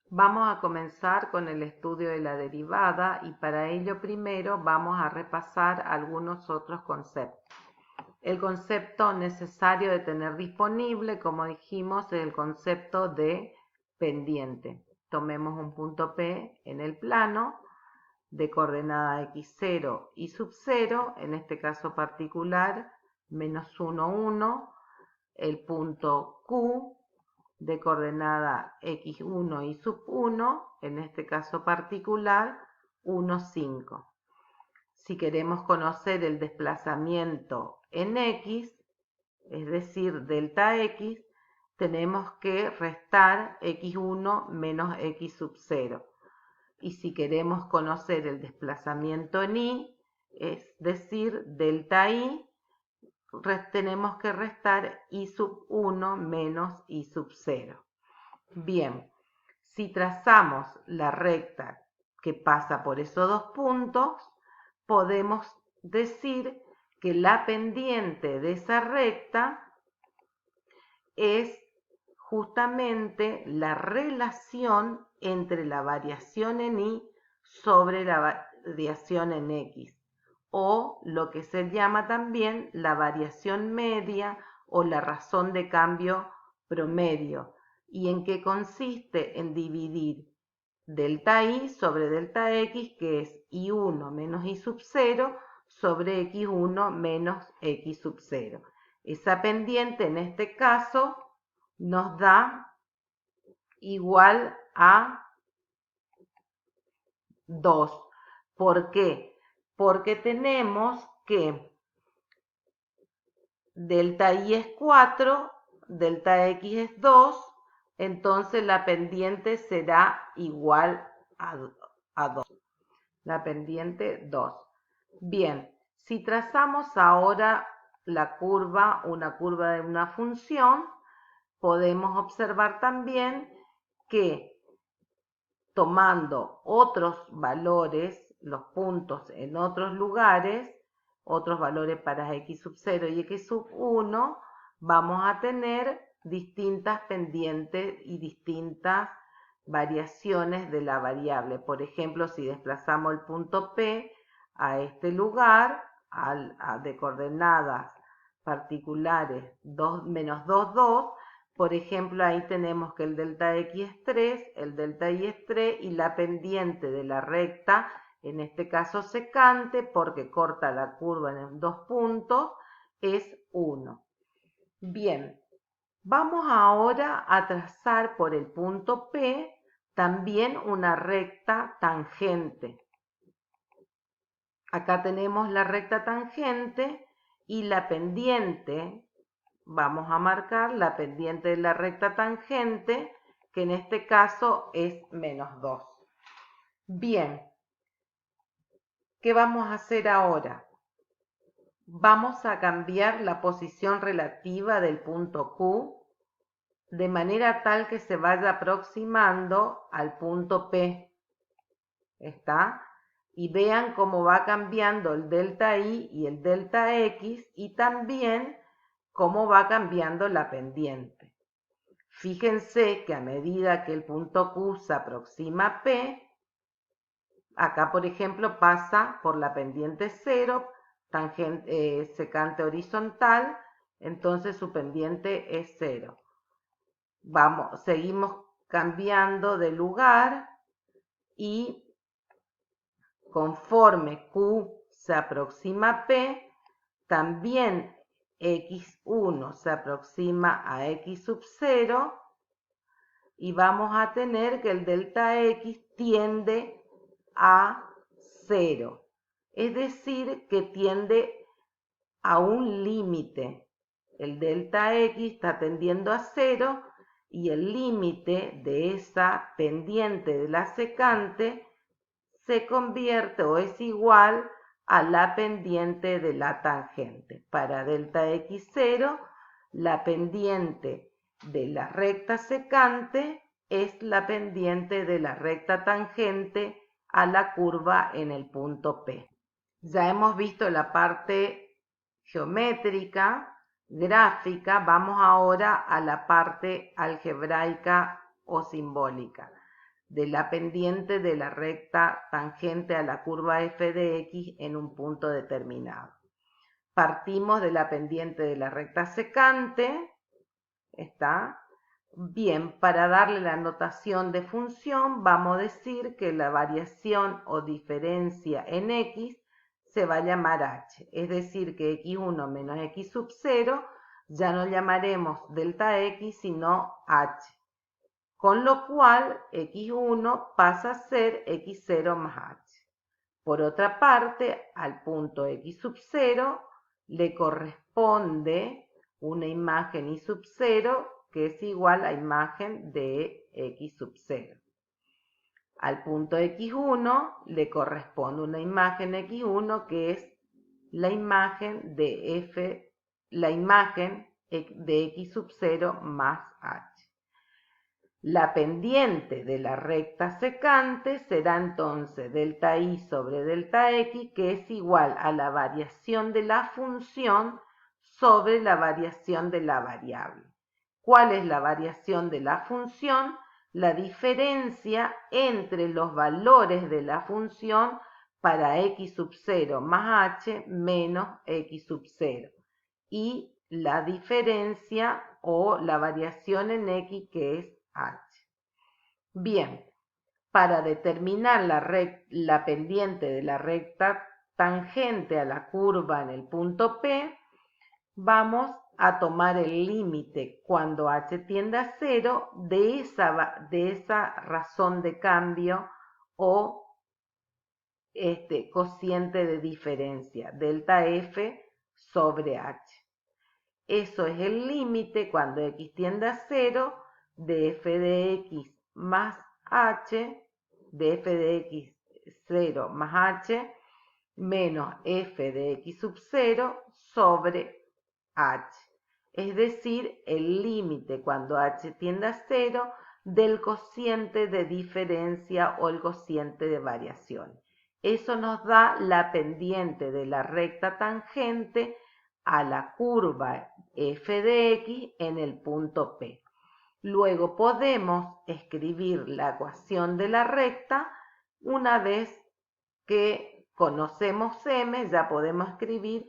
Vamos a comenzar con el estudio de la derivada y para ello primero vamos a repasar algunos otros conceptos. El concepto necesario de tener disponible, como dijimos, es el concepto de pendiente. Tomemos un punto P en el plano de coordenada x0 y sub 0, en este caso particular, menos 1, 1, el punto Q de coordenada x1 y sub 1, en este caso particular, 1, 5. Si queremos conocer el desplazamiento en x, es decir, delta x, tenemos que restar x1 menos x sub 0. Y si queremos conocer el desplazamiento en y, es decir, delta y, tenemos que restar y sub 1 menos y sub 0. Bien, si trazamos la recta que pasa por esos dos puntos, podemos decir que la pendiente de esa recta es justamente la relación entre la variación en y sobre la variación en x, o lo que se llama también la variación media o la razón de cambio promedio, y en qué consiste en dividir delta y sobre delta x, que es y1 menos y sub 0 sobre x1 menos x sub 0. Esa pendiente en este caso nos da igual a 2. ¿Por qué? Porque tenemos que delta y es 4, delta x es 2, entonces la pendiente será igual a 2. La pendiente 2. Bien, si trazamos ahora la curva, una curva de una función, podemos observar también que tomando otros valores, los puntos en otros lugares, otros valores para x sub 0 y x sub 1, vamos a tener distintas pendientes y distintas variaciones de la variable. Por ejemplo, si desplazamos el punto P a este lugar, de coordenadas particulares 2, menos 2, 2, por ejemplo, ahí tenemos que el delta x es 3, el delta y es 3 y la pendiente de la recta, en este caso secante, porque corta la curva en dos puntos, es 1. Bien, vamos ahora a trazar por el punto P también una recta tangente. Acá tenemos la recta tangente y la pendiente. Vamos a marcar la pendiente de la recta tangente, que en este caso es menos 2. Bien, ¿qué vamos a hacer ahora? Vamos a cambiar la posición relativa del punto Q de manera tal que se vaya aproximando al punto P. ¿Está? Y vean cómo va cambiando el delta y el delta x y también cómo va cambiando la pendiente. Fíjense que a medida que el punto Q se aproxima a P, acá por ejemplo pasa por la pendiente 0, secante horizontal, entonces su pendiente es 0. Seguimos cambiando de lugar y conforme Q se aproxima a P, también x1 se aproxima a x sub 0 y vamos a tener que el delta x tiende a 0. Es decir, que tiende a un límite. El delta x está tendiendo a 0 y el límite de esa pendiente de la secante se convierte o es igual a la pendiente de la tangente. Para delta x0, la pendiente de la recta secante es la pendiente de la recta tangente a la curva en el punto P. Ya hemos visto la parte geométrica, gráfica, vamos ahora a la parte algebraica o simbólica. de la pendiente de la recta tangente a la curva f de x en un punto determinado. Partimos de la pendiente de la recta secante, ¿está? Bien, para darle la notación de función, vamos a decir que la variación o diferencia en x se va a llamar h, es decir, que x1 menos x sub 0 ya no llamaremos delta x, sino h, con lo cual x1 pasa a ser x0 más h. Por otra parte, al punto x sub 0 le corresponde una imagen y sub 0 que es igual a imagen de x sub 0. Al punto x1 le corresponde una imagen x1 que es la imagen de x sub 0 más h. La pendiente de la recta secante será entonces delta i sobre delta x, que es igual a la variación de la función sobre la variación de la variable. ¿Cuál es la variación de la función? La diferencia entre los valores de la función para x sub 0 más h menos x sub 0 y la diferencia o la variación en x que es h. Bien, para determinar la pendiente de la recta tangente a la curva en el punto P, vamos a tomar el límite cuando h tiende a 0 de esa razón de cambio o cociente de diferencia, delta f sobre h. Eso es el límite cuando x tiende a 0 de f de x más h, de f de x 0 más h, menos f de x sub 0 sobre h. Es decir, el límite cuando h tiende a 0 del cociente de diferencia o el cociente de variación. Eso nos da la pendiente de la recta tangente a la curva f de x en el punto P. Luego podemos escribir la ecuación de la recta. Una vez que conocemos m, ya podemos escribir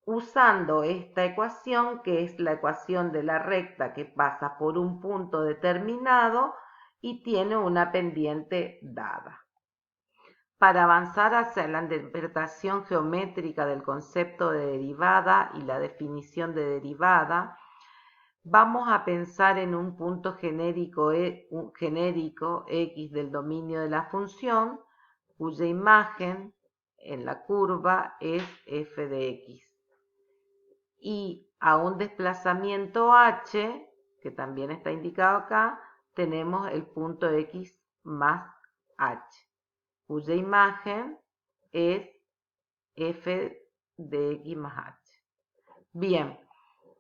usando esta ecuación, que es la ecuación de la recta que pasa por un punto determinado y tiene una pendiente dada. Para avanzar hacia la interpretación geométrica del concepto de derivada y la definición de derivada, vamos a pensar en un punto genérico x del dominio de la función, cuya imagen en la curva es f de x. Y a un desplazamiento h, que también está indicado acá, tenemos el punto x más h, cuya imagen es f de x más h. Bien,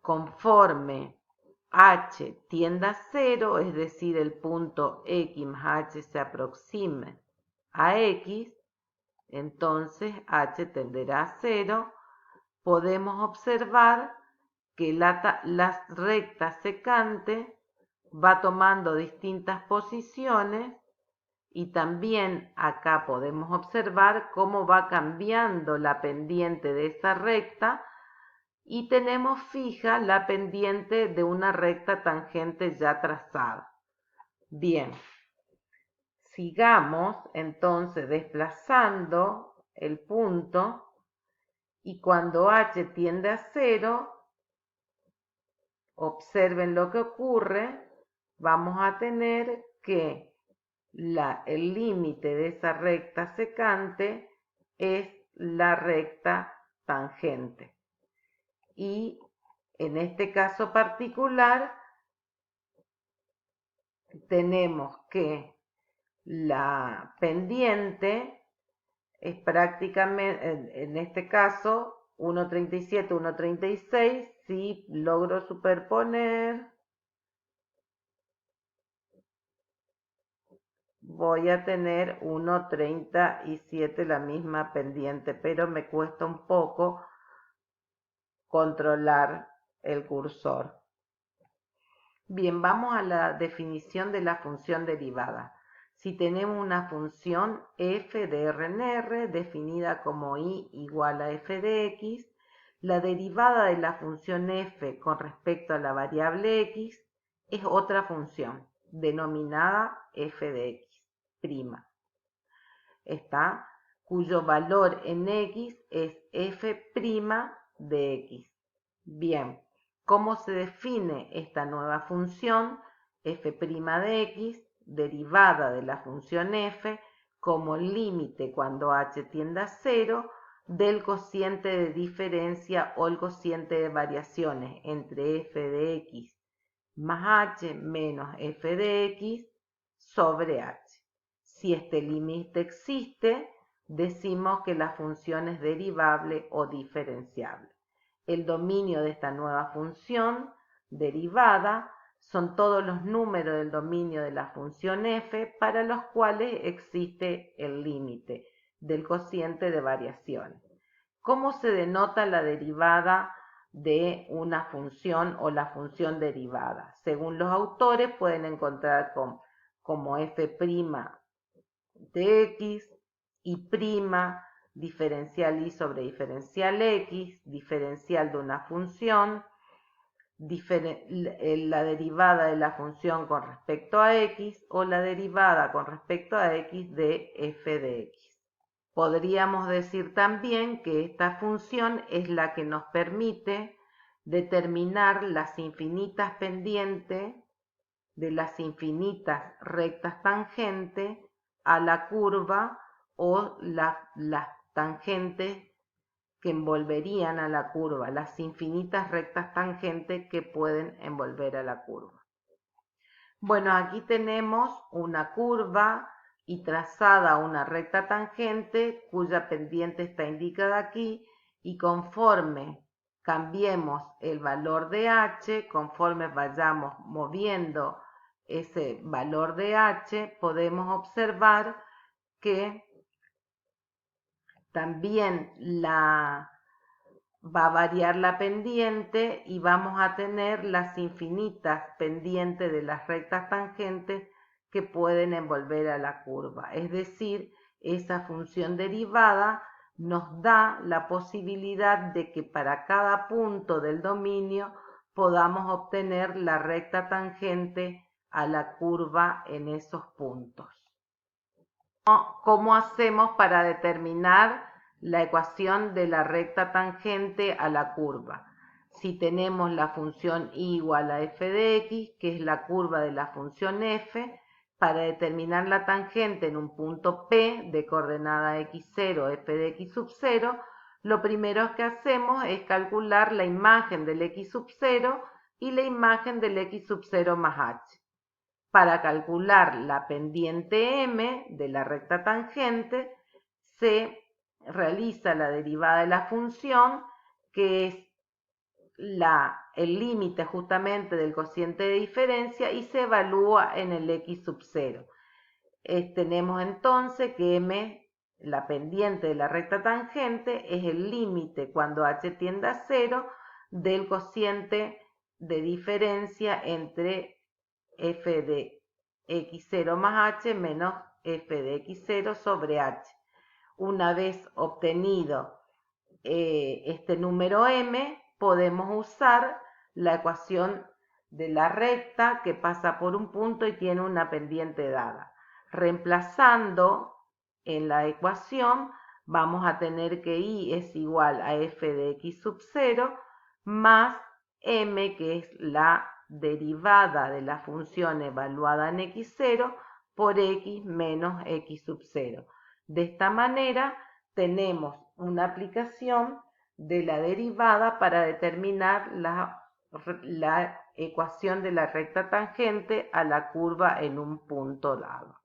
conforme h tienda a 0, es decir, el punto x más h se aproxime a x, entonces h tenderá a 0. Podemos observar que la recta secante va tomando distintas posiciones y también acá podemos observar cómo va cambiando la pendiente de esa recta y tenemos fija la pendiente de una recta tangente ya trazada. Bien, sigamos entonces desplazando el punto y cuando h tiende a 0, observen lo que ocurre, vamos a tener que el límite de esa recta secante es la recta tangente. Y en este caso particular tenemos que la pendiente es prácticamente, en este caso, 1,37, 1,36. Si logro superponer, voy a tener 1,37 la misma pendiente, pero me cuesta un poco controlar el cursor. Bien, vamos a la definición de la función derivada. Si tenemos una función f de R en R definida como y igual a f de x, la derivada de la función f con respecto a la variable x es otra función denominada f de x', cuyo valor en x es f' de x. Bien, ¿cómo se define esta nueva función f' de x derivada de la función f como límite cuando h tiende a 0 del cociente de diferencia o el cociente de variaciones entre f de x más h menos f de x sobre h? Si este límite existe, decimos que la función es derivable o diferenciable. El dominio de esta nueva función derivada son todos los números del dominio de la función f para los cuales existe el límite del cociente de variaciones. ¿Cómo se denota la derivada de una función o la función derivada? Según los autores pueden encontrar como f' de x, y' diferencial y sobre diferencial x, diferencial de una función, la derivada de la función con respecto a x o la derivada con respecto a x de f de x. Podríamos decir también que esta función es la que nos permite determinar las infinitas pendientes de las infinitas rectas tangentes a la curva o las tangentes que envolverían a la curva, las infinitas rectas tangentes que pueden envolver a la curva. Bueno, aquí tenemos una curva y trazada una recta tangente cuya pendiente está indicada aquí, y conforme cambiemos el valor de h, conforme vayamos moviendo ese valor de h, podemos observar que también va a variar la pendiente y vamos a tener las infinitas pendientes de las rectas tangentes que pueden envolver a la curva. Es decir, esa función derivada nos da la posibilidad de que para cada punto del dominio podamos obtener la recta tangente a la curva en esos puntos. ¿Cómo hacemos para determinar la ecuación de la recta tangente a la curva? Si tenemos la función y igual a f de x, que es la curva de la función f, para determinar la tangente en un punto P de coordenada x0, f de x sub 0, lo primero que hacemos es calcular la imagen del x sub 0 y la imagen del x sub 0 más h. Para calcular la pendiente m de la recta tangente, se realiza la derivada de la función, que es el límite justamente del cociente de diferencia, y se evalúa en el x sub 0. Tenemos entonces que m, la pendiente de la recta tangente, es el límite cuando h tiende a 0 del cociente de diferencia entre f de x0 más h menos f de x0 sobre h. Una vez obtenido este número m, podemos usar la ecuación de la recta que pasa por un punto y tiene una pendiente dada. Reemplazando en la ecuación, vamos a tener que y es igual a f de x sub 0 más m, que es la derivada de la función evaluada en x0 por x menos x sub 0. De esta manera tenemos una aplicación de la derivada para determinar la ecuación de la recta tangente a la curva en un punto dado.